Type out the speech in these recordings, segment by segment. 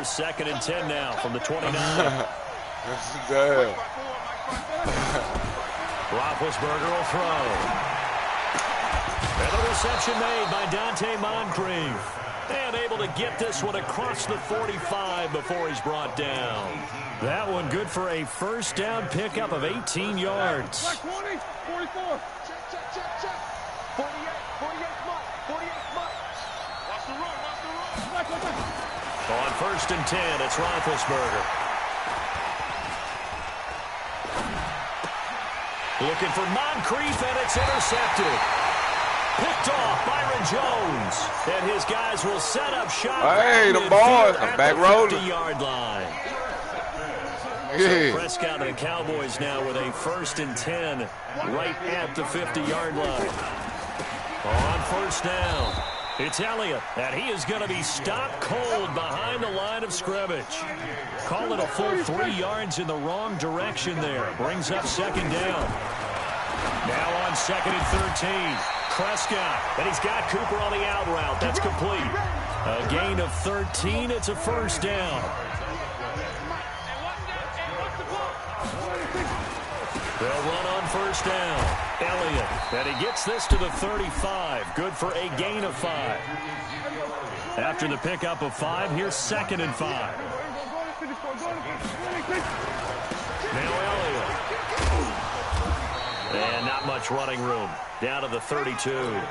Here's 2nd and 10 now from the 29. Roethlisberger will throw. And the reception made by Dante Moncrief. And able to get this one across the 45 before he's brought down. That one good for a first down pickup of 18 yards. 20, 44. Check. 48, Mike. 48, Mike. Watch the run. On 1st and 10, it's Roethlisberger. Looking for Moncrief, and it's intercepted. Picked off Byron Jones. And his guys will set up shop. Hey, the boys. I'm back rolling. 50-yard line. Yeah. So Prescott and the Cowboys now with a 1st and 10 right at the 50-yard line. On 1st down, it's Elliott, and he is going to be stopped cold behind the line of scrimmage. Call it a full 3 yards in the wrong direction there. Brings up 2nd down. Now on 2nd and 13. Prescott, and he's got Cooper on the out route. That's complete. A gain of 13. It's a 1st down. They'll run on 1st down. Elliott, and he gets this to the 35. Good for a gain of 5. After the pickup of 5, here's 2nd and 5. Now Elliott. And not much running room. Down to the 32. And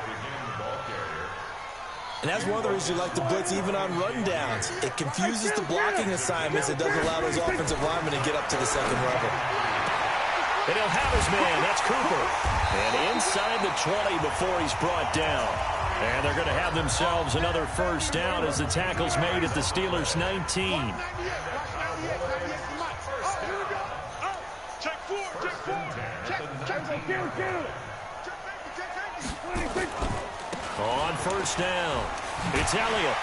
that's one of the reasons you like to blitz even on rundowns. It confuses the blocking assignments. It doesn't allow those offensive linemen to get up to the 2nd level. And he'll have his man. That's Cooper. And inside the 20 before he's brought down. And they're going to have themselves another 1st down as the tackle's made at the Steelers' 19. On 1st down, it's Elliott.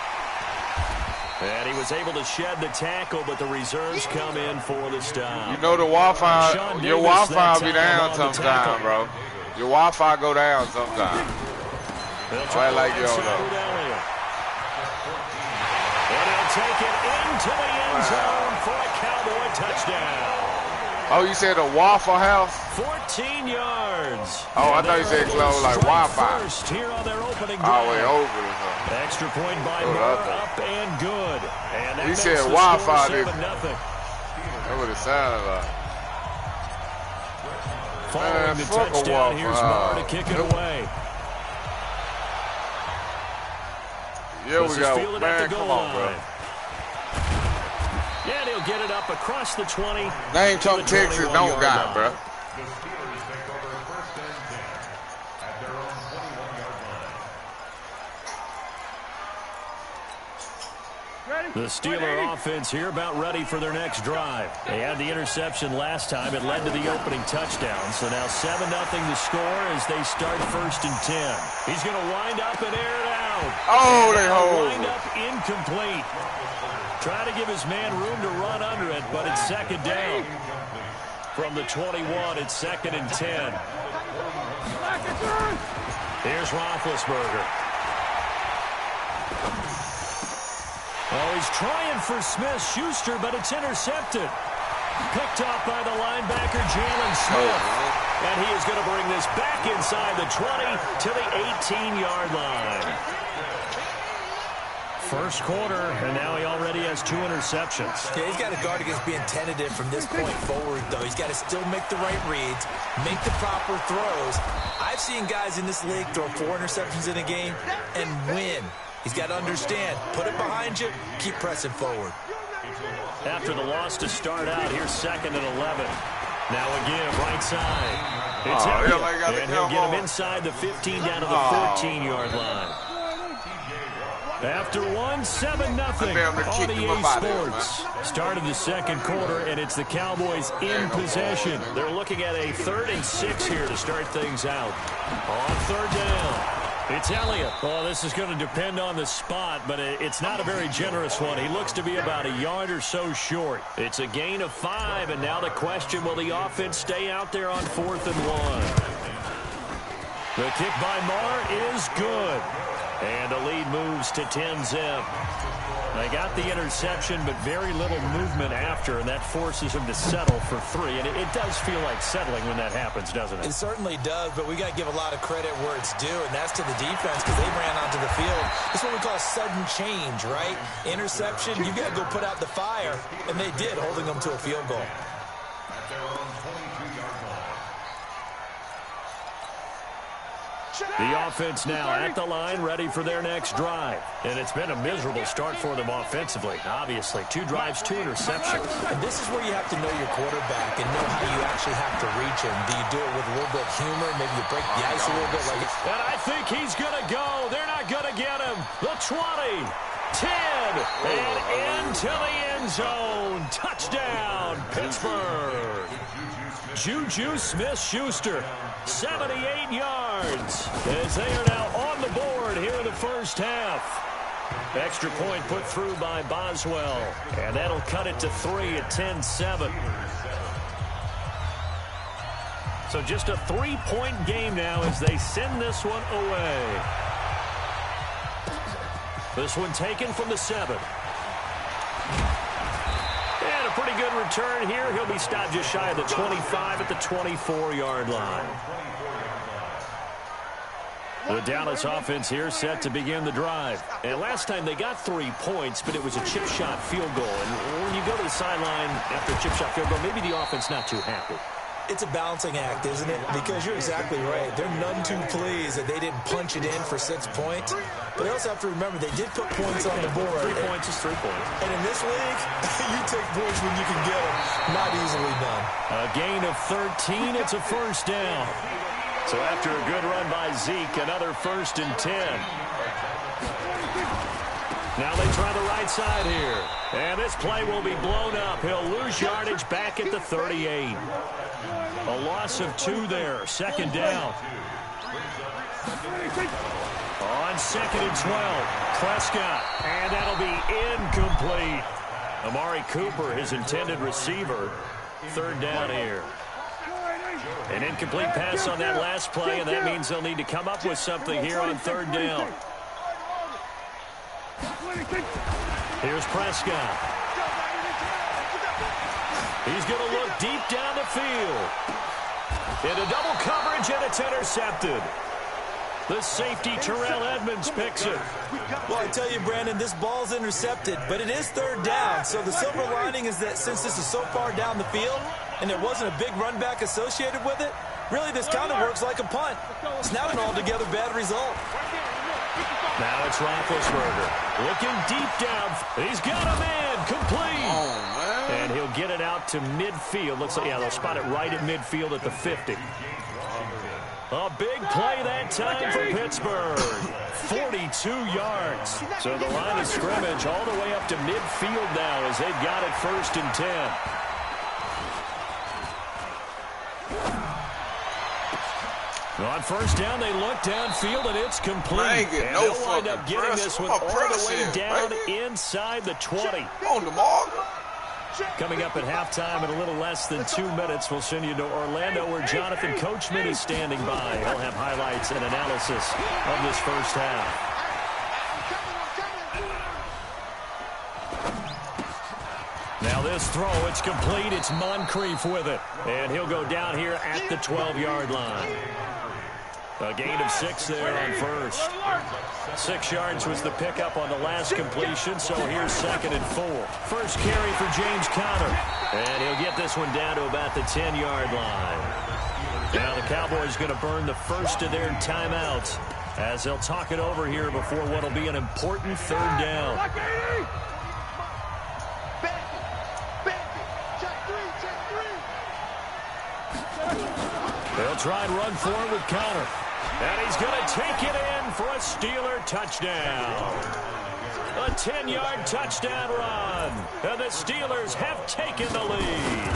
And he was able to shed the tackle, but the reserves come in for the stop. You know the Wi-Fi, your Wi-Fi be down sometime, bro. Your Wi-Fi go down sometime. I like you all know. And he'll take it into the end zone for a Cowboy touchdown. Oh, you said a Waffle House? 14 yards. Oh, I thought you said close like Wi-Fi. First here on their opening drive. Oh, way over or something. Extra point by Moore, up and good. And that he makes said the Wi-Fi. score 7-0. That's what it sounded like. Following the touchdown, here's Moore to kick it away. Yeah, we go. Man, come on, bro. Yeah, he'll get it up across the 20. Name some Texas don't got, bro. The Steeler offense here about ready for their next drive. They had the interception last time. It led to the opening touchdown. So now 7-0 the score as they start 1st and 10. He's going to wind up and air it out. Oh, they hold. Wind up incomplete. Try to give his man room to run under it, but it's 2nd down. From the 21, it's 2nd and 10. Here's Roethlisberger. Oh, he's trying for Smith-Schuster, but it's intercepted. Picked off by the linebacker, Jalen Smith. And he is going to bring this back inside the 20 to the 18-yard line. First quarter, and now he already has 2 interceptions. Yeah, he's got to guard against being tentative from this point forward, though. He's got to still make the right reads, make the proper throws. I've seen guys in this league throw 4 interceptions in a game and win. He's got to understand, put it behind you, keep pressing forward. After the loss to start out, here's 2nd and 11. Now again, right side. It's Elliott, and he'll get him inside the 15 down to the 14-yard line. After 7-0 on EA Sports. Started the 2nd quarter, and it's the Cowboys in possession. They're looking at a 3rd and 6 here to start things out. On 3rd down. It's Elliott. Well, this is going to depend on the spot, but it's not a very generous one. He looks to be about a yard or so short. It's a gain of 5, and now the question, will the offense stay out there on 4th and 1? The kick by Marr is good. And the lead moves to 10-zip. They got the interception, but very little movement after, and that forces him to settle for 3. And it does feel like settling when that happens, doesn't it? It certainly does, but we got to give a lot of credit where it's due, and that's to the defense because they ran onto the field. It's what we call sudden change, right? Interception, you got to go put out the fire, and they did, holding them to a field goal. The offense now at the line, ready for their next drive. And it's been a miserable start for them offensively. Obviously, 2 drives, 2 interceptions. And this is where you have to know your quarterback and know how you actually have to reach him. Do you do it with a little bit of humor? Maybe you break the ice a little bit. And I think he's going to go. They're not going to get him. The 20, 10, and into the end zone. Touchdown, Pittsburgh. Juju Smith-Schuster, 78 yards, as they are now on the board here in the first half. Extra point put through by Boswell, and that'll cut it to 3 at 10-7. So just a 3-point game now as they send this one away. This one taken from the 7. And a pretty good return here. He'll be stopped just shy of the 25 at the 24-yard line. The Dallas offense here set to begin the drive. And last time they got 3 points, but it was a chip shot field goal. And when you go to the sideline after a chip shot field goal, maybe the offense not too happy. It's a balancing act, isn't it? Because you're exactly right. They're none too pleased that they didn't punch it in for 6 points. But they also have to remember they did put points on the board. 3 points is 3 points. And in this league, you take points when you can get them. Not easily done. A gain of 13. It's a first down. So after a good run by Zeke, another 1st and 10. Now they try the right side here. And this play will be blown up. He'll lose yardage back at the 38. A loss of 2 there. 2nd down. On 2nd and 12. Prescott. And that'll be incomplete. Amari Cooper, his intended receiver. 3rd down here. An incomplete pass on that last play, and that means they'll need to come up with something here on 3rd down. Here's Prescott. He's going to look deep down the field. Into double coverage, and it's intercepted. The safety, Terrell Edmonds, picks it. Well, I tell you, Brandon, this ball's intercepted, but it is 3rd down. So the silver lining is that since this is so far down the field and there wasn't a big run back associated with it, really this kind of works like a punt. It's not an altogether bad result. Now it's Roethlisberger looking deep down. He's got a man complete. Oh, man. And he'll get it out to midfield. Looks like, yeah, they'll spot it right at midfield at the 50. A big play that time for Pittsburgh. 42 yards. So the line of scrimmage all the way up to midfield now as they've got it 1st and 10. On 1st down, they look downfield, and it's complete. And they'll wind up getting this one all the way down inside the 20. On the mark. Coming up at halftime in a little less than 2 minutes, we'll send you to Orlando where Jonathan Coachman is standing by. He'll have highlights and analysis of this first half. Now this throw, it's complete. It's Moncrief with it. And he'll go down here at the 12-yard line. A gain of 6 there on 1st. 6 yards was the pickup on the last completion, so here's 2nd and 4. First carry for James Conner. And he'll get this one down to about the 10-yard line. Now the Cowboys going to burn the first of their timeouts as they'll talk it over here before what will be an important 3rd down. They'll try and run forward with Conner. And he's going to take it in for a Steeler touchdown. A 10-yard touchdown run. And the Steelers have taken the lead.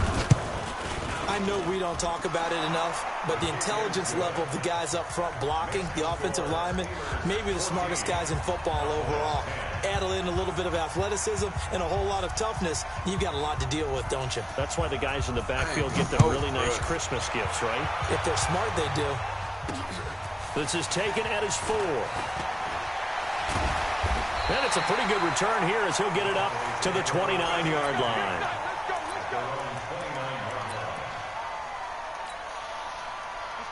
I know we don't talk about it enough, but the intelligence level of the guys up front blocking, the offensive linemen, maybe the smartest guys in football overall. Add in a little bit of athleticism and a whole lot of toughness, you've got a lot to deal with, don't you? That's why the guys in the backfield get them really nice Christmas gifts, right? If they're smart, they do. This is taken at his 4. And it's a pretty good return here as he'll get it up to the 29-yard line.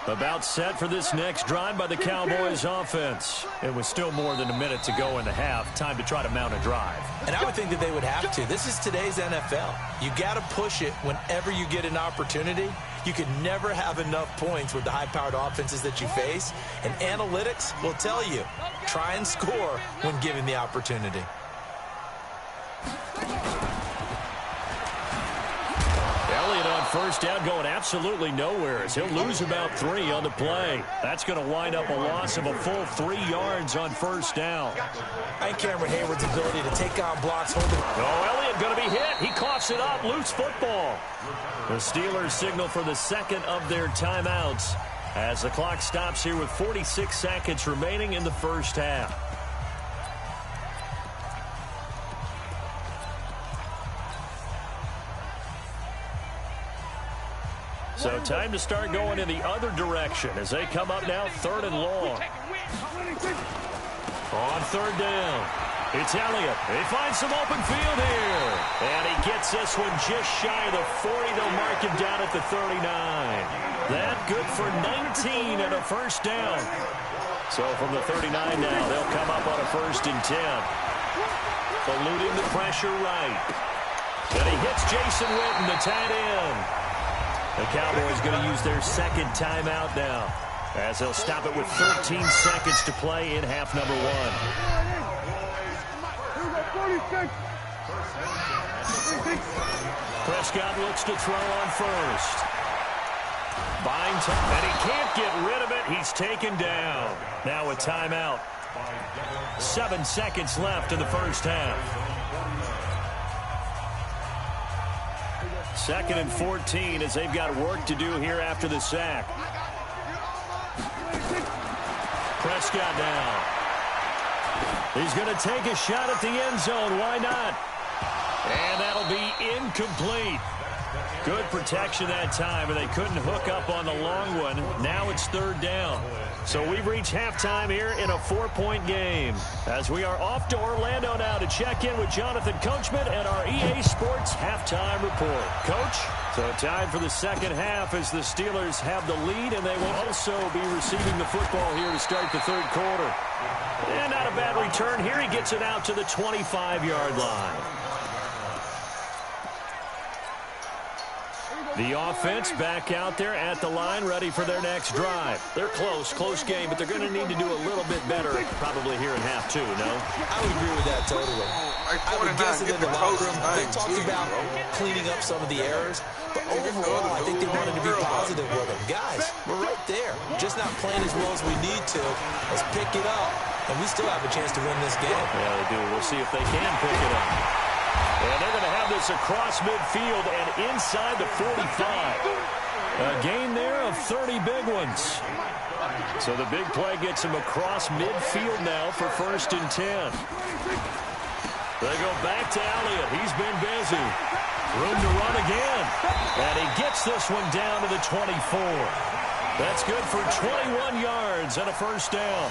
About set for this next drive by the Cowboys offense. It was still more than a minute to go in the half. Time to try to mount a drive. And I would think that they would have to. This is today's NFL. You got to push it whenever you get an opportunity. You can never have enough points with the high-powered offenses that you face. And analytics will tell you, try and score when given the opportunity. Elliott on first down going absolutely nowhere as he'll lose about 3 on the play. That's going to wind up a loss of a full 3 yards on first down. And Cameron Hayward's ability to take on blocks, holding. Oh, Elliott going to be hit. He coughs it up. Loose football. The Steelers signal for the second of their timeouts as the clock stops here with 46 seconds remaining in the first half. So time to start going in the other direction as they come up now 3rd and long. On 3rd down, it's Elliott. He finds some open field here. And he gets this one just shy of the 40. They'll mark him down at the 39. That good for 19 and a first down. So from the 39 now, they'll come up on a 1st and 10. Eluding the pressure right. And he hits Jason Witten, the tight end. The Cowboys going to use their second timeout now as they'll stop it with 13 seconds to play in half number 1. Prescott looks to throw on first. Buying time, and he can't get rid of it. He's taken down. Now a timeout. 7 seconds left in the first half. 2nd and 14 as they've got work to do here after the sack. Prescott now. He's going to take a shot at the end zone. Why not? And that'll be incomplete. Good protection that time, and they couldn't hook up on the long one. Now it's 3rd down. So we've reached halftime here in a 4-point game. As we are off to Orlando now to check in with Jonathan Coachman and our EA Sports halftime report. Coach? So time for the second half as the Steelers have the lead, and they will also be receiving the football here to start the 3rd quarter. And not a bad return here. He gets it out to the 25-yard line. The offense back out there at the line, ready for their next drive. They're close game, but they're going to need to do a little bit better probably here in half 2, no? I would agree with that totally. I would guess that in the locker room, they talked about cleaning up some of the errors, but overall, I think they wanted to be positive with them. Guys, we're right there. Just not playing as well as we need to. Let's pick it up, and we still have a chance to win this game. Yeah, they do. We'll see if they can pick it up. And they're going to have this across midfield and inside the 45. A gain there of 30 big ones. So the big play gets him across midfield now for 1st and 10. They go back to Elliott. He's been busy. Room to run again. And he gets this one down to the 24. That's good for 21 yards and a first down.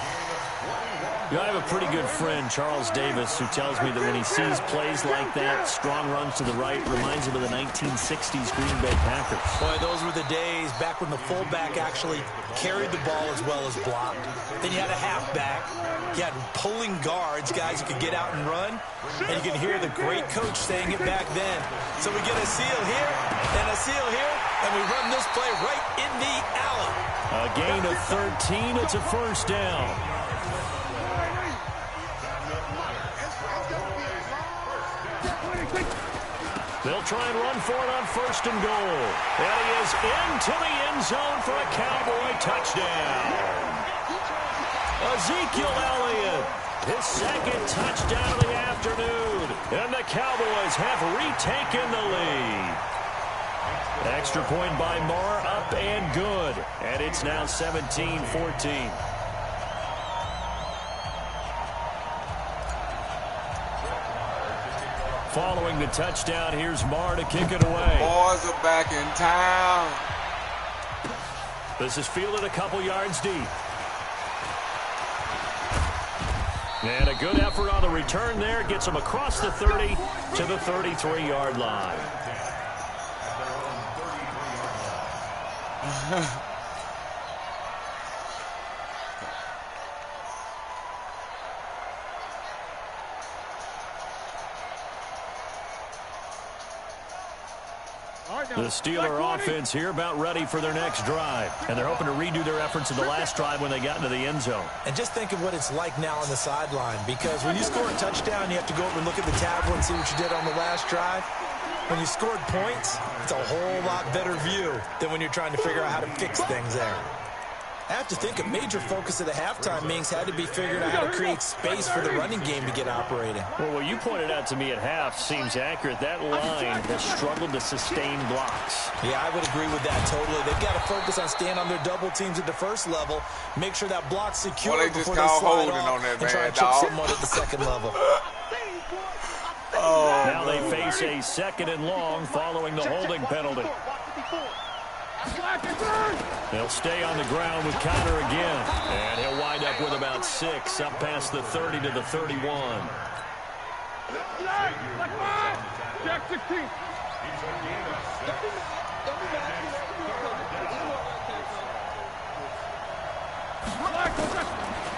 You know, I have a pretty good friend, Charles Davis, who tells me that when he sees plays like that, strong runs to the right, reminds him of the 1960s Green Bay Packers. Boy, those were the days back when the fullback actually carried the ball as well as blocked. Then you had a halfback. You had pulling guards, guys who could get out and run. And you can hear the great coach saying it back then. So we get a seal here and a seal here, and we run this play right in the alley. A gain of 13. It's a first down. They'll try and run for it on 1st and goal. And he is into the end zone for a Cowboy touchdown. Ezekiel Elliott, his 2nd touchdown of the afternoon. And the Cowboys have retaken the lead. Extra point by Marr, up and good. And it's now 17-14. Following the touchdown, here's Marr to kick it away. Boys are back in town. This is fielded a couple yards deep. And a good effort on the return there. Gets him across the 30 to the 33-yard line. The Steeler offense here about ready for their next drive. And they're hoping to redo their efforts in the last drive when they got into the end zone. And just think of what it's like now on the sideline, because when you score a touchdown, you have to go over and look at the tablet and see what you did on the last drive. When you scored points, it's a whole lot better view than when you're trying to figure out how to fix things there. I have to think a major focus of the halftime meetings had to be figuring out how to create space for the running game to get operating. Well, what you pointed out to me at half seems accurate. That line has struggled to sustain blocks. Yeah, I would agree with that totally. They've got to focus on staying on their double teams at the first level, make sure that block's secure before they slide off and try to trick someone at the second level. Now they face a 2nd and long following the holding penalty. They'll stay on the ground with Connor again. And he'll wind up with about 6 up past the 30 to the 31. Jack 16.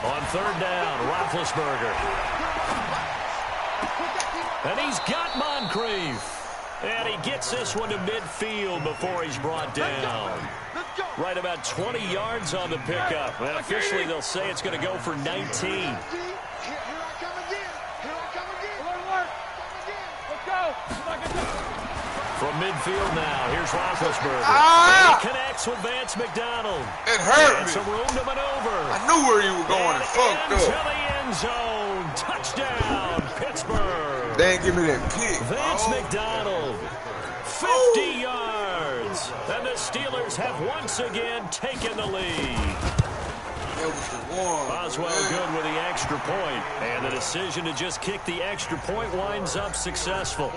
On 3rd down, Roethlisberger. And he's got Moncrief. And he gets this one to midfield before he's brought down. Right about 20 yards on the pickup. And officially, they'll say it's going to go for 19. From midfield now, here's Roethlisberger. And he connects with Vance McDonald. It hurt me. Some room to maneuver. I knew where you were going and fucked up. To the end zone. Touchdown, Pittsburgh. They ain't give me that pick. Vance McDonald, 50 yards. And the Steelers have once again taken the lead. That was the one. Boswell good with the extra point. And the decision to just kick the extra point winds up successful.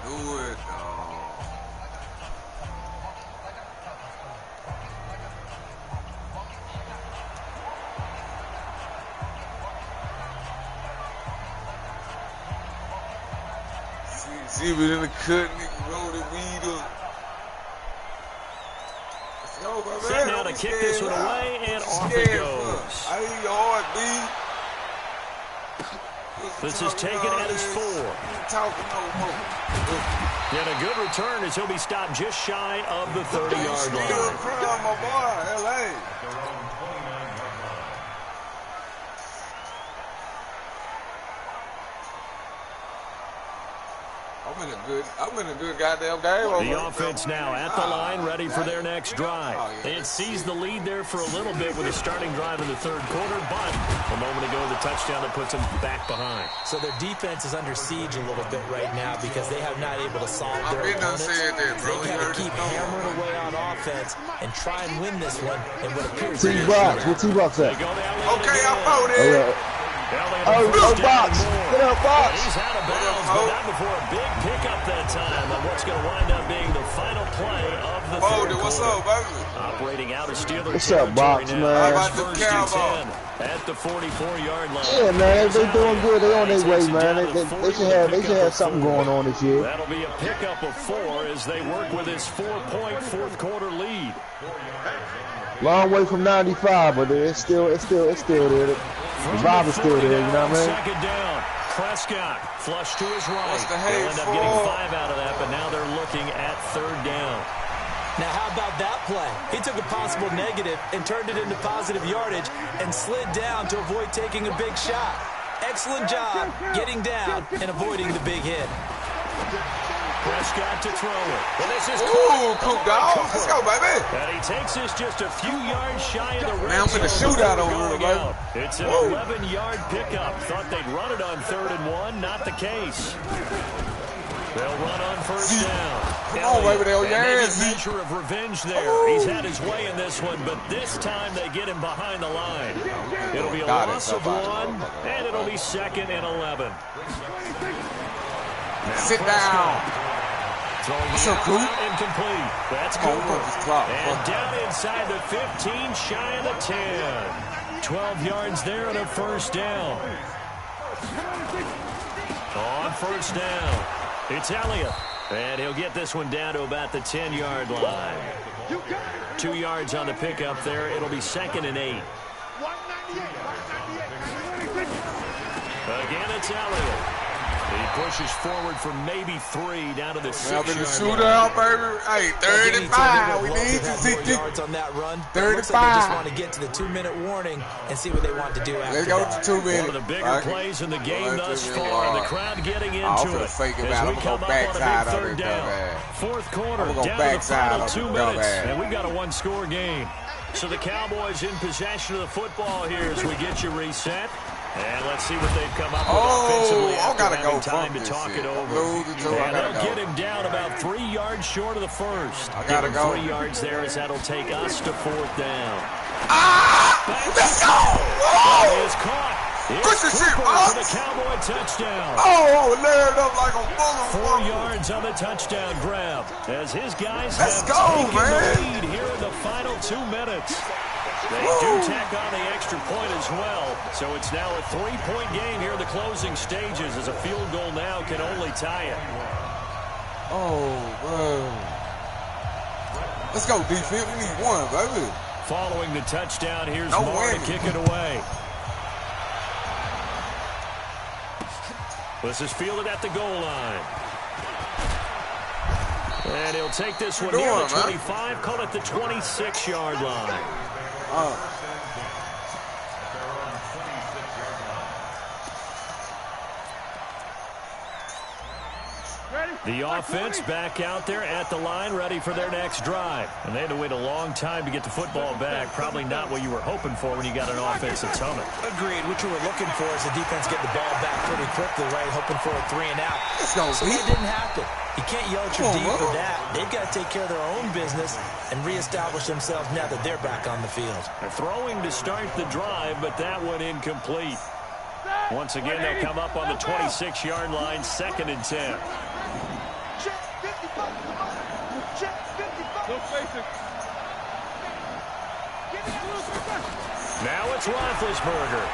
Do it, See, we in the cut, nigga, roll the weed up. Set now to kick this one away, and off it goes. I ain't hard, B. This is taken at his 4. And a good return as he'll be stopped just shy of the 30-yard line. My boy, L.A. I'm in a good goddamn game. The offense now at the line, ready for their next drive. They had seized the lead there for a little bit with a starting drive in the 3rd quarter, but a moment ago, the touchdown that puts them back behind. So their defense is under siege a little bit right now because they have not able to solve their opponents. They got to keep hammering away on offense and try and win this one in what appears to be T-Box, where T-Box at? Okay, I'm out there. Oh, Box! Get up, Box! He's out of bounds, but not before a big pickup that time on what's going to wind up being the final play of the 3rd quarter. What's up, baby? Operating out of Steelers What's up, Box, man? How about the 1st and 10 at the 44-yard line. Yeah, man, they doing good. They on their way, man. They should have something going on this year. That'll be a pickup of 4 as they work with his 4-point 4th quarter lead. Long way from 95, but it's still there. The vibe is still there, you know what I mean? 2nd down. Prescott flush to his right. They'll end up getting 5 out of that, but now they're looking at 3rd down. Now, how about that play? He took a possible negative and turned it into positive yardage and slid down to avoid taking a big shot. Excellent job getting down and avoiding the big hit. Prescott to throw it. And this is cool dog. Let's go, baby. And he takes this just a few yards shy of the red Man, I'm in the shootout over here, baby. It's an 11-yard pickup. Thought they'd run it on 3rd and 1. Not the case. They'll run on 1st down. Come on, baby. They'll yes. A measure of revenge there. He's had his way in this one, but this time they get him behind the line. It'll be a loss of 1, and it'll be 2nd and 11. Sit down. Throwing What's up, Coop? Incomplete. That's Cooper. And down inside the 15, shy of the 10. 12 yards there and a first down. On first down, it's Elliott. And he'll get this one down to about the 10-yard line. 2 yards on the pickup there. It'll be 2nd and 8. Again, it's Elliott. He pushes forward for maybe 3 down to the 6-yard line. Shootout, baby. Hey, 35. We need to see yards on that run. 35. Looks like they just want to get to the 2-minute warning and see what they want to do after that. Let's go to 2 minutes. One of the bigger plays in the game thus far, and the crowd getting into it. Fake it as out. we I'm come going up on a big third it, down. Fourth quarter, I'm down go to the final 2 minutes, dumbass. and we've got a one-score game. So the Cowboys in possession of the football here as we get you reset. And let's see what they've come up with offensively after having time to talk it over. And they'll get him down about 3 yards short of the first. I gotta go. 3 yards there as that'll take us to 4th down. Let's go! That is caught. Push the shit, for the Cowboy touchdown. Layered up like a motherfucker. 4 yards on the touchdown grab as his guys Let's have go, taken man. the lead here in the final 2 minutes. They do tack on the extra point as well, so it's now a 3-point game here in the closing stages as a field goal now can only tie it. Bro. Let's go, defense. We need 1, baby. Following the touchdown, here's Moore to kick it away. This is fielded at the goal line. And he'll take this one near the 25, call it the 26-yard line. The offense back out there at the line, ready for their next drive. And they had to wait a long time to get the football back. Probably not what you were hoping for when you got an offense that's humming. Agreed. What you were looking for is the defense get the ball back pretty quickly, right? Hoping for a 3-and-out. So that didn't happen. You can't yell at your D for that. They've got to take care of their own business and reestablish themselves now that they're back on the field. They're throwing to start the drive, but that one incomplete. Once again, they'll come up on the 26-yard line, 2nd and 10. Now it's Roethlisberger.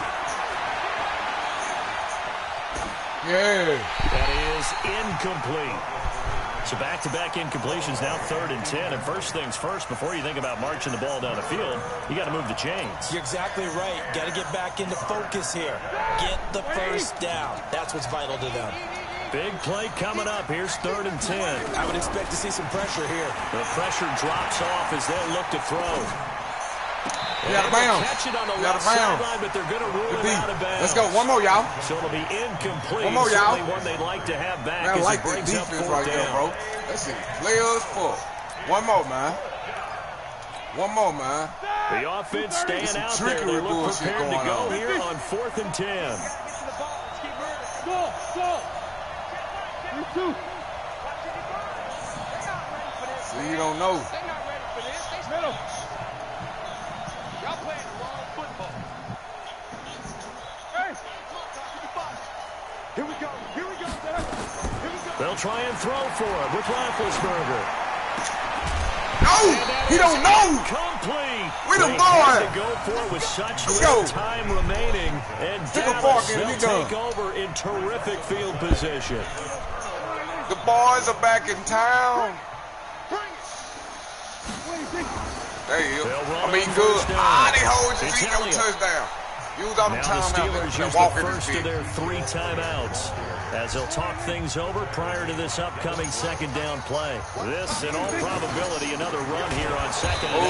Yeah. That is incomplete. So back-to-back incompletions, now 3rd and 10. And first things first, before you think about marching the ball down the field, you got to move the chains. You're exactly right. Got to get back into focus here. Get the first down. That's what's vital to them. Big play coming up. Here's 3rd and 10. I would expect to see some pressure here. The pressure drops off as they'll look to throw. You got to bounce. Catch it on the left sideline, but they're going to rule it out of bounds. Let's go. One more, y'all. So it'll be incomplete. One more, y'all. Certainly one they'd like to have back Man, I as like it brings this up defense 4th right down. there, bro. That's it. Players full. One more, man. One more, man. The offense staying out there. They look prepared to go here on 4th and 10. Go. So you don't know. Y'all playing the wrong football. Hey! Here we go, Dad. Here we go. They'll try and throw for it with Roethlisberger. No! He don't know! Complete. We the They boy! had to go for it with such little time remaining. And Dallas will take over in terrific field position. The boys are back in town. There you go. I mean, good. They hold you. He got a touchdown. Use all the Now the time Steelers use the first of their 3 timeouts as they'll talk things over prior to this upcoming 2nd down play. This, in all probability, another run here on 2nd and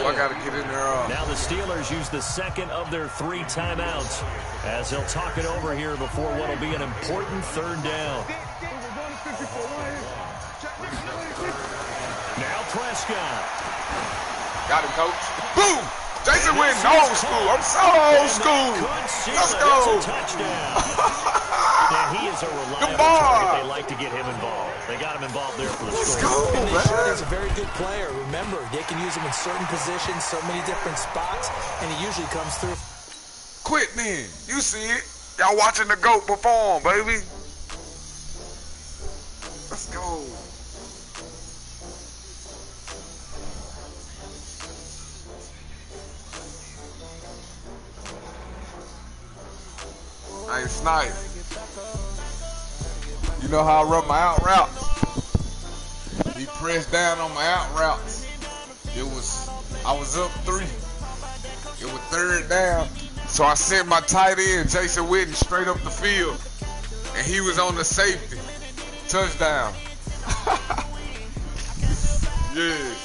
8. I got to get in there. Now the Steelers use the 2nd of their 3 timeouts as they'll talk it over here before what will be an important 3rd down. Now Prescott. Got him, coach. Boom! Jason went old school. I'm so old school. Let's go. Touchdown. Yeah, he is a reliable target. They like to get him involved. They got him involved there for the score. And they showed he's a very good player. Remember, they can use him in certain positions, so many different spots, and he usually comes through. Quit then. You see it. Y'all watching the GOAT perform, baby. Let's go. I ain't snipe. You know how I run my out routes? He pressed down on my out routes. I was up 3. It was 3rd down. So I sent my tight end, Jason Witten, straight up the field. And he was on the safety. Touchdown. Yeah.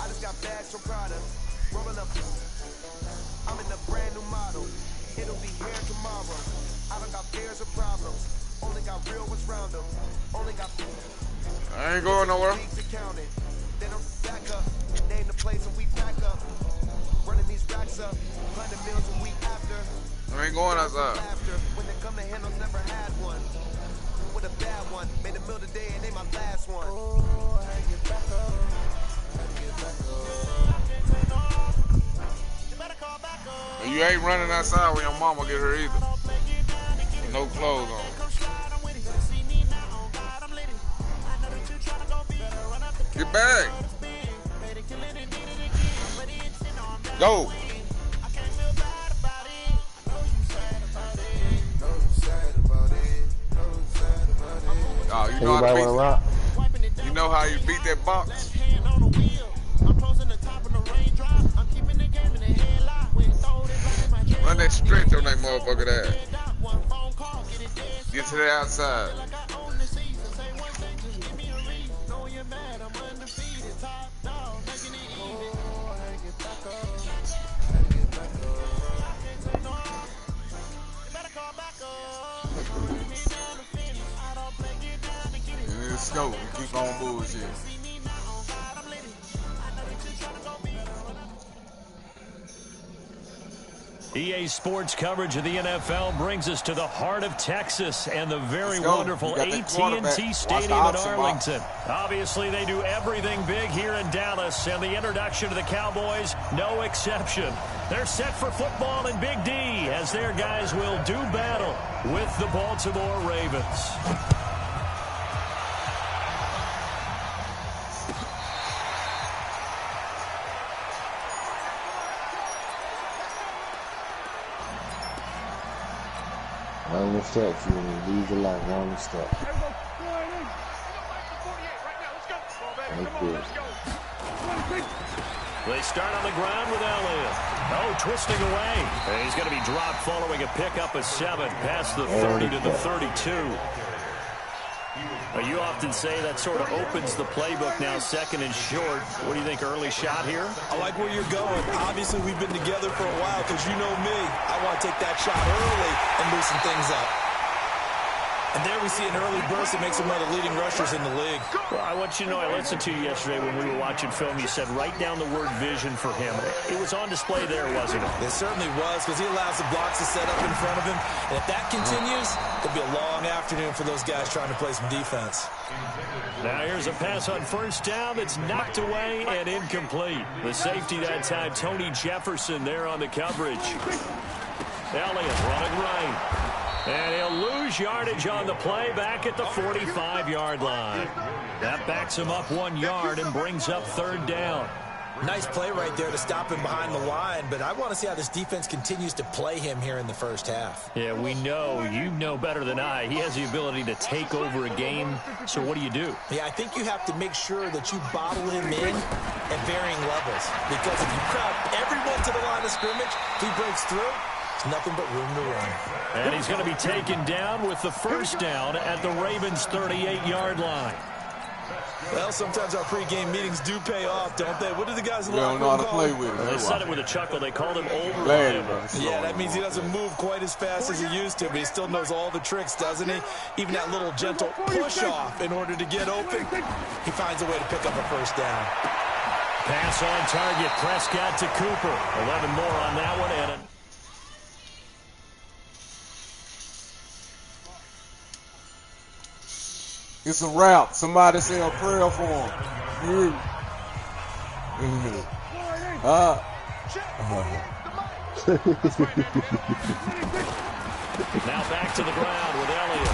I just got bags from Prada. Rolling up. I'm in a brand new model. It'll be here tomorrow. I don't got fears or problems. Only got real ones round them. Only got. I ain't going nowhere. Then I'm back up. Name the place and we back up. Running these racks up. 100 meals a week after. I ain't going outside. When they come to handles, never had one. With a bad one. Made a meal today and they my last one. Oh, I get back up. You ain't running outside when your mama get her either. With no clothes on. Get back. Go. Oh, you know how to beat. You know how you beat that box. Run that stretch on that motherfucker there. Get to the outside. Let's go. We keep on bullshit. EA Sports coverage of the NFL brings us to the heart of Texas and the very wonderful AT&T Stadium in Arlington. Obviously, they do everything big here in Dallas, and the introduction to the Cowboys, no exception. They're set for football in Big D as their guys will do battle with the Baltimore Ravens. One step, you leave the line, one step. They start on the ground with Elliott. Oh, twisting away. And he's going to be dropped following a pickup of 7 past the 30 to the 32. You often say that sort of opens the playbook now, 2nd and short. What do you think, early shot here? I like where you're going. Obviously, we've been together for a while because you know me. I want to take that shot early and loosen things up. And there we see an early burst that makes him one of the leading rushers in the league. Well, I want you to know, I listened to you yesterday when we were watching film. You said write down the word vision for him. It was on display there, wasn't it? It certainly was, because he allows the blocks to set up in front of him. And if that continues, it'll be a long afternoon for those guys trying to play some defense. Now here's a pass on 1st down that's knocked away and incomplete. The safety that time, Tony Jefferson there on the coverage. Elliott running right. And he'll lose yardage on the play back at the 45-yard line. That backs him up 1 yard and brings up 3rd down. Nice play right there to stop him behind the line, but I want to see how this defense continues to play him here in the 1st half. Yeah, we know. You know better than I. He has the ability to take over a game. So what do? Yeah, I think you have to make sure that you bottle him in at varying levels, because if you crowd everyone to the line of scrimmage, if he breaks through, it's nothing but room to run. And he's going to be taken down with the 1st down at the Ravens' 38-yard line. Well, sometimes our pregame meetings do pay off, don't they? What do the guys in the locker room know how to call play him? with it. They said it with a chuckle. They called him old reliable. Yeah, that means he doesn't move quite as fast as he used to, but he still knows all the tricks, doesn't he? Even that little gentle push-off in order to get open. He finds a way to pick up a 1st down. Pass on target. Prescott to Cooper. 11 more on that one. And it's a route. Somebody say a prayer for him. now back to the ground with Elliott.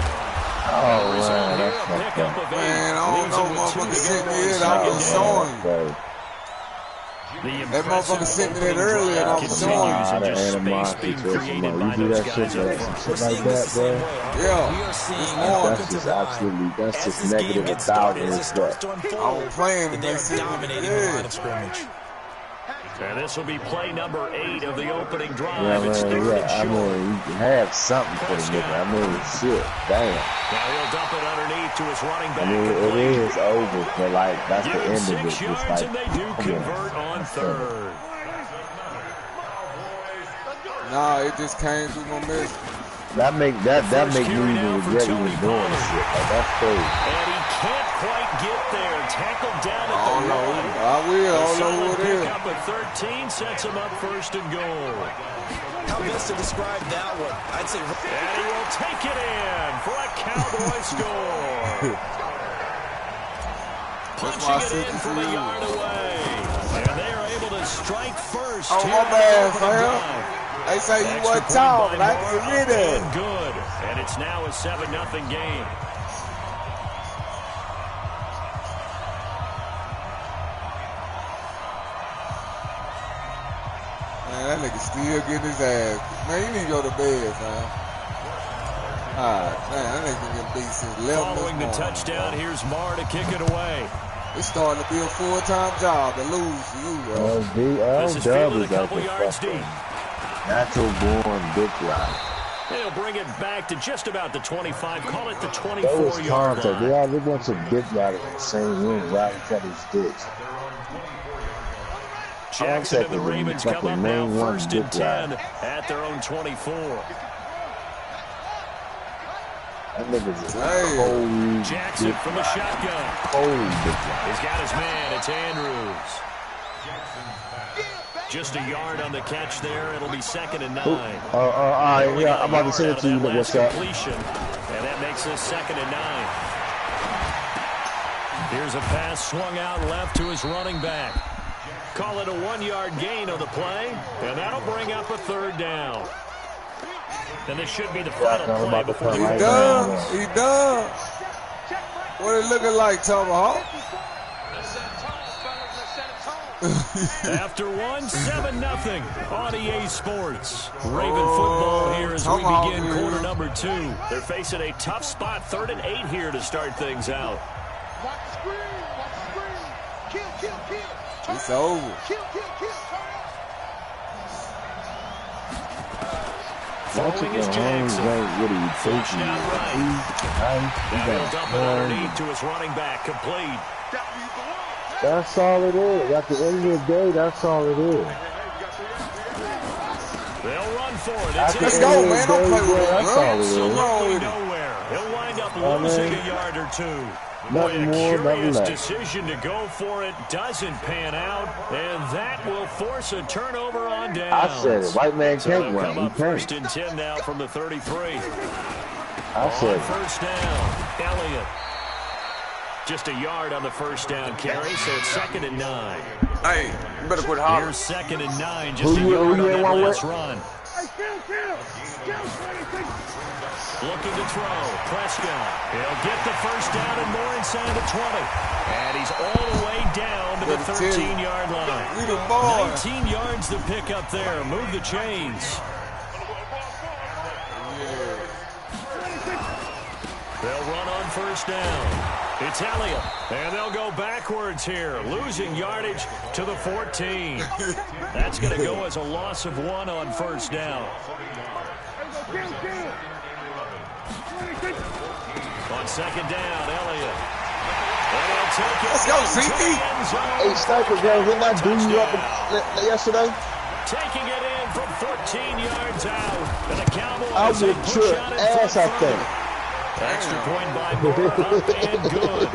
Oh, wow, that's Pick up of 8. Man, I don't know, motherfucker sent me in. I was showing. That motherfucker sent me that earlier and I was showing you. And just space being created by those guys up front. Shit like that, bro. Yeah, this morning. That's just absolutely, that's just negative 1,000 respect. I was playing and they sent me dominating the line of scrimmage. And this will be play number 8 of the opening drive. Yeah, It's man, third and I short. mean, you can have something for the nigga. I mean, shit, damn. Now he'll dump it underneath to his running back. I mean, it is over, but like, that's the end of it. 6 It's yards, like, and they do convert on third. Nah, it just came through my message. That make me even now for regret Tony even doing this shit. Like, that's crazy. And he can't quite get there. Tackled down at I the don't know. line. I will. I don't know Solid who it is. pickup at 13 sets him up first and goal. How best to describe that one? I'd say... And he will take it in for a Cowboy score. Punching it in from a yard away. And they are able to strike first. Oh, my bad, fam. They say you wasn't tall, but I can get it. Good. And it's now a 7-0 game. Man, that nigga still getting his ass. Man, you need to go to bed, fam. Alright, man, that nigga been getting beat since 11 Following the touchdown, here's Marr to kick it away. It's starting to be a full-time job to lose for you, bro. This is fielded a couple yards deep. Natural born big ride. They'll bring it back to just about the 25. Call it the That was 24-yard contact. line. They want some big riders in the same room right in front of these dicks. Jackson and the Contact is Ravens fucking come up now main one first and big 10 ride. at their own 24. That nigga's Hey. cold Jackson big from the ride. shotgun. Cold big ride. He's got his man. It's Andrews. Just a yard on the catch there. It'll be 2nd and 9. All right, Only yeah, got a I'm about to yard send it to you. out of that What's last up? completion. And that makes us 2nd and 9. Here's a pass swung out left to his running back. Call it a 1-yard gain on the play, and that'll bring up a 3rd down. And this should be the final I'm play about to before come the right Done. now. He done. What it looking like, Tomahawk? After one, 7-0 on EA Sports. Raven football here as we begin quarter number 2. They're facing a tough spot, 3rd and 8 here to start things out. Watch the screen. Watch the screen. Kill, kill, kill. Turn It's it. over. Kill, kill, kill. Turn it. Following is Jackson. What are you Flushed taking? out right. Now he'll dump it underneath to his running back, complete. That's all it is. At the end of the day, that's all it is. They'll run for it. At It's the Let's in. go, end of man. the Don't day, play with bro, it, that's bro. all it What's is. wrong Absolutely with it? nowhere. He'll wind up I losing mean, a yard or two. nothing Boy, more, a nothing curious less. decision to go for it doesn't pan out, and that will force a turnover on downs. I said it. White man So can't they'll run. come He up 1st can't. and 10 now from the 33. I said On it. 1st down, Elliott. Just a yard on the 1st down carry, so it's 2nd and 9. Hey, you better quit hollering. Here's 2nd and 9, Who just a you yard on in that one last with? run. Hey, kill. Looking to throw. Prescott. He'll get the 1st down and more inside the 20. And he's all the way down to the 13-yard line. We the boy. 19 yards to pick up there. Move the chains. They'll run on 1st down. It's Elliott. And they'll go backwards here, losing yardage to the 14. That's going to go as a loss of 1 on 1st down. On 2nd down, Elliott. And he'll take it. Let's go, into CP. the end zone. Hey, Sniper, girl, didn't I do you up yesterday? Taking it in from 14 yards out. And the Cowboys I would push trip out in ass, I front. think. Extra point by Moore, up and good.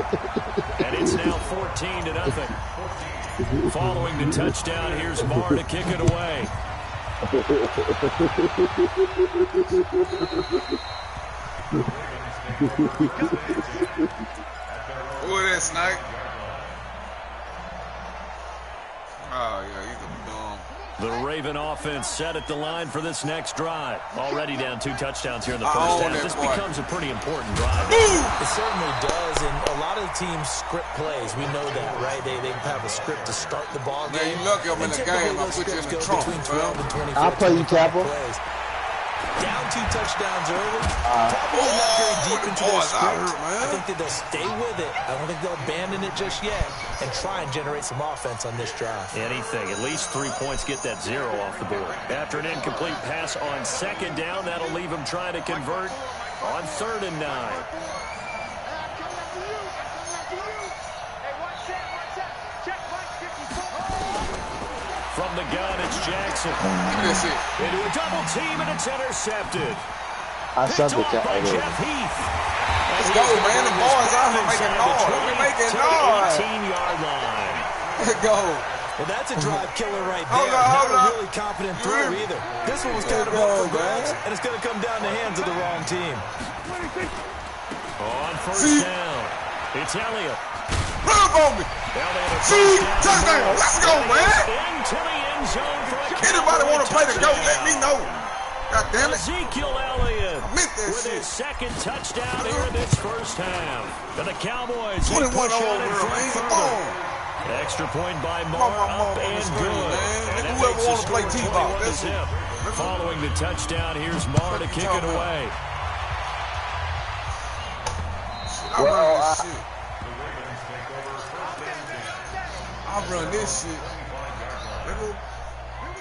And it's now 14-0. Following the touchdown, here's Marr to kick it away. Who is that, Snipe? Oh, yeah, he's a bum. The Raven offense set at the line for this next drive. Already down 2 touchdowns here in the first half. This becomes a pretty important drive. It certainly does, and a lot of the teams script plays. We know that, right? They have a script to start the ball game. Man, you lucky I'm in the game. I'll put you in the trunk, between 12 and 24. I'll play you, Capper. Down 2 touchdowns early. Probably not very deep into their script. I think that they'll stay with it. I don't think they'll abandon it just yet and try and generate some offense on this drive. Anything. At least 3 points, get that 0 off the board. After an incomplete pass on 2nd down, that'll leave them trying to convert on 3rd and 9. From the gun, it's Jackson. Into a double team, and it's intercepted. I sent it to Jeff Heath. Let's go, man. The boys out here making noise. We're making noise. 18-yard line. Let's go. Well, that's a drive killer right there. Not a really confident throw either. This one was kind of up for grabs, and it's going to come down the hands of the wrong team. On 1st down, it's Elliott. Run up on me. See, touchdown. Let's go, man. Into the end zone for a Anybody want to play the GOAT, let me know. God damn it. Ezekiel Elliott with shit. his 2nd touchdown here in this first half. And the Cowboys 21 push on it over, for man. Come further. on. Extra point by Moore, up and good. And that Whoever makes the want to play score T-ball, 21 to zip. Following the touchdown, here's Moore to kick it away. I run this shit. I run this shit.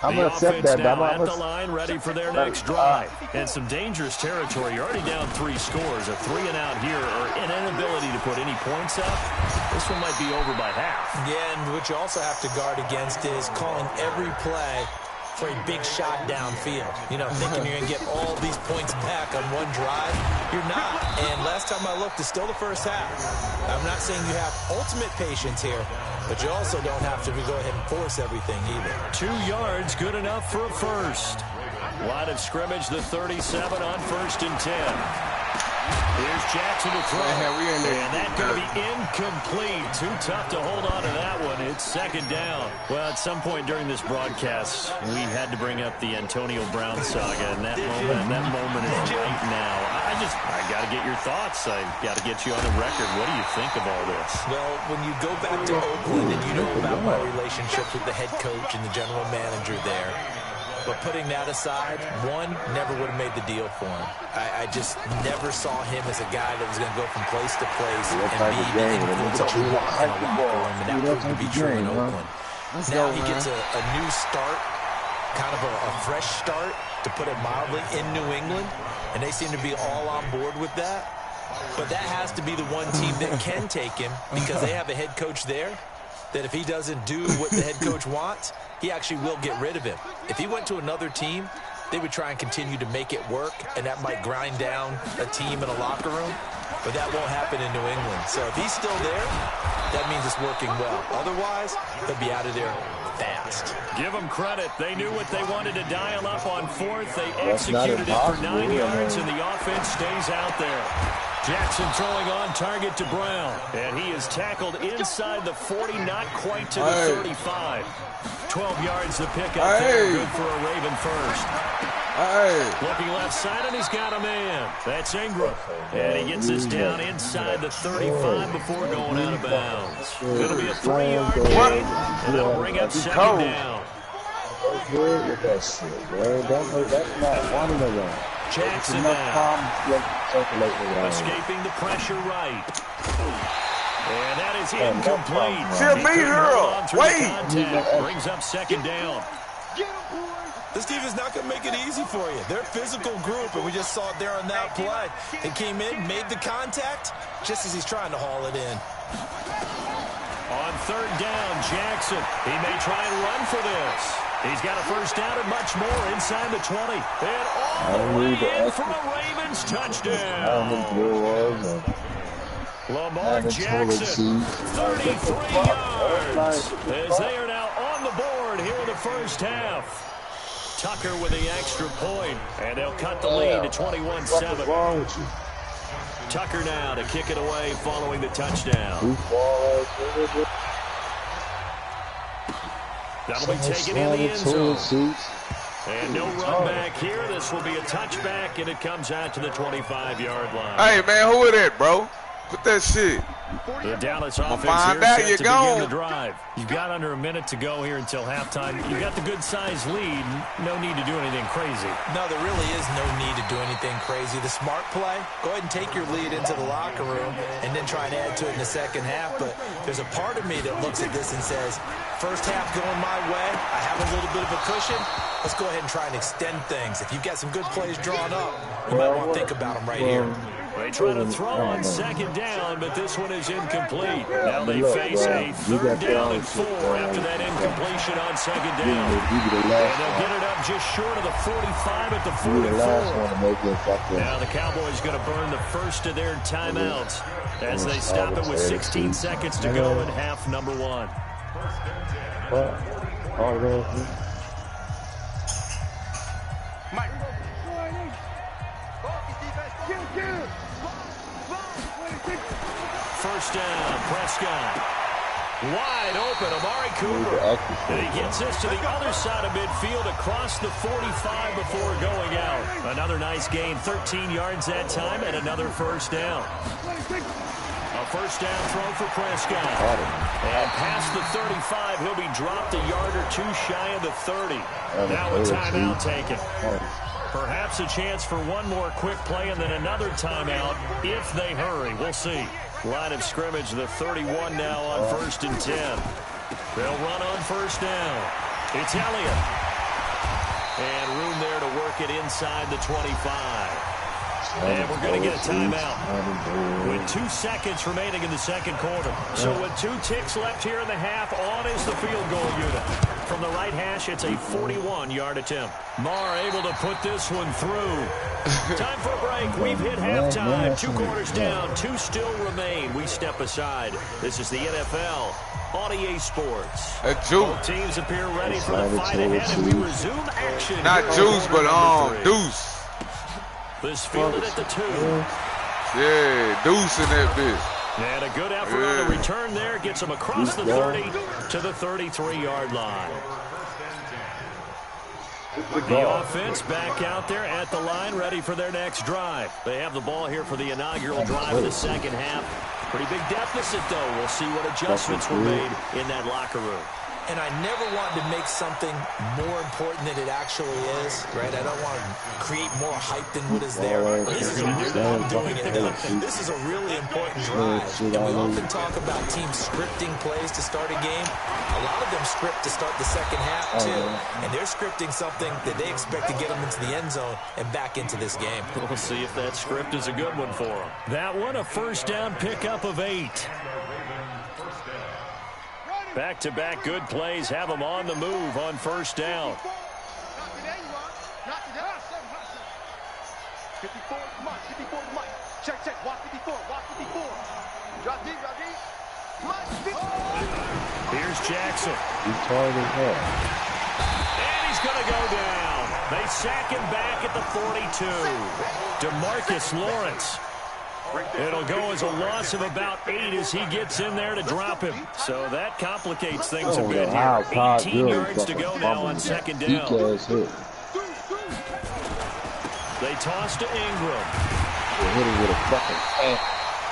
I'm going to accept that. Now at the line, ready for their next drive. And some dangerous territory. You're already down 3 scores. A 3 and out here, or an inability to put any points up. This one might be over by half. Yeah, and what you also have to guard against is calling every play for a big shot downfield. You know, thinking you're going to get all these points back on one drive. You're not. And last time I looked, it's still the first half. I'm not saying you have ultimate patience here, but you also don't have to go ahead and force everything either. 2 yards, good enough for a first. Line of scrimmage, the 37 on 1st and 10. Here's Jackson to throw. And that's going to be incomplete. Too tough to hold on to that one. It's 2nd down. Well, at some point during this broadcast, we had to bring up the Antonio Brown saga. And that moment is right now. I got to get your thoughts. I got to get you on the record. What do you think of all this? Well, when you go back to Oakland and you know about my relationships with the head coach and the general manager there, but putting that aside, one, never would have made the deal for him. I just never saw him as a guy that was going to go from place to place and be influential in a locker room, and that proved to be true in Oakland. Now he gets a new start, kind of a fresh start, to put it mildly, in New England, and they seem to be all on board with that. But that has to be the one team that can take him, because they have a head coach there that if he doesn't do what the head coach wants, he actually will get rid of him. If he went to another team, they would try and continue to make it work, and that might grind down a team in a locker room, but that won't happen in New England. So if he's still there, that means it's working well. Otherwise, they'll be out of there fast. Give them credit. They knew what they wanted to dial up on 4th. They executed it for 9 yards, and the offense stays out there. Jackson throwing on target to Brown. And he is tackled inside the 40, not quite to the 35. 12 yards to pick up there. Good for a Raven first. Looking left side, and he's got a man. That's Ingram. And he gets us down inside the 35 before going out of bounds. Going to be a 3-yard gain, and that'll bring up 2nd down. Good with that shit, bro. That's not one of them. Jackson escaping the pressure right. And that is incomplete. She'll be here. Wait. Brings up 2nd down. This team is not going to make it easy for you. They're a physical group, and we just saw it there on that play. He came in, made the contact, just as he's trying to haul it in. On 3rd down, Jackson. He may try and run for this. He's got a first down and much more inside the 20. And all the way in for a Ravens touchdown. Lamar Jackson, 33 yards. As they are now on the board here in the first half. Tucker with the extra point, and they'll cut the lead to 21-7. Tucker now to kick it away following the touchdown. That'll be taken in the end zone. And no run back here. This will be a touchback, and it comes out to the 25-yard line. Hey, man, who is that, bro? Put that shit. The Dallas offense here set to begin the drive. You've got under a minute to go here until halftime. You've got the good-sized lead. No need to do anything crazy. No, there really is no need to do anything crazy. The smart play, go ahead and take your lead into the locker room and then try and add to it in the second half. But there's a part of me that looks at this and says, first half going my way, I have a little bit of a cushion. Let's go ahead and try and extend things. If you've got some good plays drawn up, you might want to think about them right here. They try to throw on second down, but this one is incomplete. Now they face a third down and 4 after that incompletion on second down. And they'll get it up just short of the 45 at the 44. Now the Cowboys going to burn the first of their timeouts as they stop it with 16 seconds to go in half number 1. First down, Prescott. Wide open, Amari Cooper. And he gets this to the other side of midfield across the 45 before going out. Another nice gain, 13 yards that time, and another first down. A first down throw for Prescott. And past the 35, he'll be dropped a yard or two shy of the 30. Now a timeout taken. Perhaps a chance for one more quick play and then another timeout if they hurry. We'll see. Line of scrimmage, the 31 now on first and 10. They'll run on first down. It's Elliott. And room there to work it inside the 25. And we're going to get a timeout with 2 seconds remaining in the second quarter. So with 2 ticks left here in the half, on is the field goal unit. From the right hash, it's a 41-yard attempt. Marr able to put this one through. Time for a break. We've hit halftime. 2 quarters down. 2 still remain. We step aside. This is the NFL on EA Sports. Both teams appear ready for the fight ahead, and we resume action. Not Juice, but Deuce. This fielded at the 2. Yeah, Deuce in that bitch. And a good effort on the return there. Gets him across the 30 to the 33-yard line. The offense back out there at the line, ready for their next drive. They have the ball here for the inaugural drive of the second half. Pretty big deficit, though. We'll see what adjustments were made in that locker room. And I never wanted to make something more important than it actually is, right? I don't want to create more hype than what is there. This is a really, doing it. This is a really important drive. And we often talk about teams scripting plays to start a game. A lot of them script to start the second half, too. And they're scripting something that they expect to get them into the end zone and back into this game. We'll see if that script is a good one for them. That one, a first down pickup of 8. Back-to-back good plays have them on the move on first down. 54 Mike. Check. Watch 54. Drop deep. Here's Jackson. He's hard as hell. And he's going to go down. They sack him back at the 42. DeMarcus Lawrence. It'll go as a loss of about 8 as he gets in there to drop him. So that complicates things a bit here. 18 yards to go now on second down. They toss to Ingram.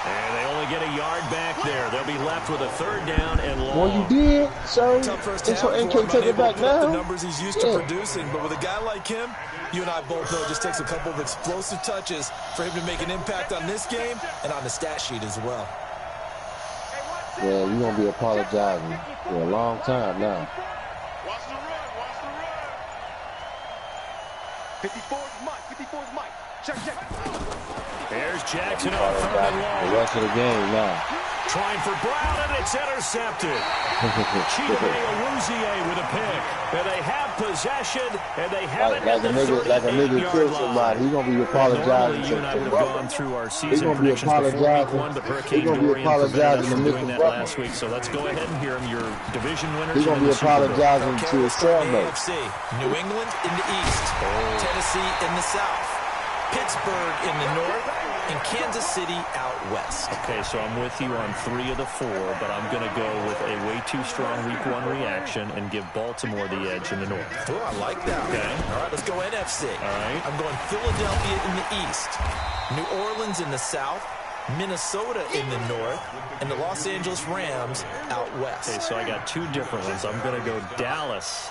And they only get a yard back there. They'll be left with a third down and long. Well, you did, so and can't take it back now. The numbers he's used to producing, but with a guy like him, you and I both know it just takes a couple of explosive touches for him to make an impact on this game and on the stat sheet as well. Yeah, you're going to be apologizing for a long time now. Watch the run. 54's Mike. Check. There's Jackson on third and long. The rest of the game now. Trying for Brown, and it's intercepted. Chidobe Awuzie with a pick. And they have possession, and they have it at the 38-yard line. Somebody. He's going to be apologizing. Normally, you and I would have gone through our season predictions before week 1, but Hurricane Dorian prevented us from doing that last week. So let's go ahead and hear him. Your division winners. He's going to be apologizing to his cellmate. New England in the east. Tennessee in the south. Pittsburgh in the north. and Kansas City out west. Okay, so I'm with you on 3 of the 4, but I'm going to go with a way too strong week 1 reaction and give Baltimore the edge in the north. Oh, I like that. Okay. All right, let's go NFC. All right. I'm going Philadelphia in the east, New Orleans in the south, Minnesota in the north, and the Los Angeles Rams out west. Okay, so I got 2 different ones. I'm going to go Dallas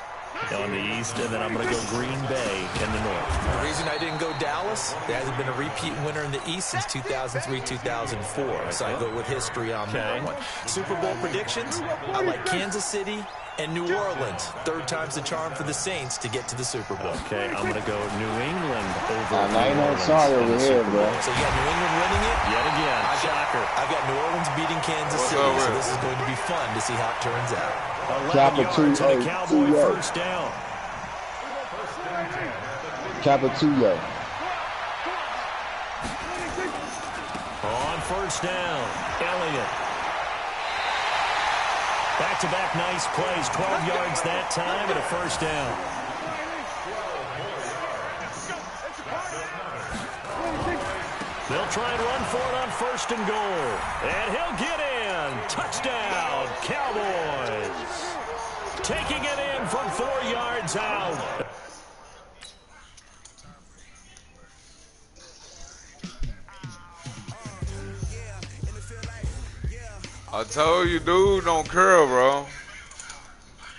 on the east, and then I'm going to go Green Bay in the north. The reason I didn't go Dallas, there hasn't been a repeat winner in the East since 2003-2004, so I go with history on that one. Super Bowl predictions, I like Kansas City and New Orleans. 3rd time's the charm for the Saints to get to the Super Bowl. Okay, I'm going to go New England over I ain't New no Orleans sorry in over the here, Super bro. Bowl. So you got New England winning it? Yet again, shocker. I've got New Orleans beating Kansas City, so this is going to be fun to see how it turns out. 11 yards and a Cowboy first down. Capitulo. On first down, Elliott. Back-to-back nice plays, 12 yards that time and a first down. They'll try and run for it on 1st and goal. And he'll get in. Touchdown, Cowboys. Taking it in from 4 yards out. I told you, dude, don't curl, bro.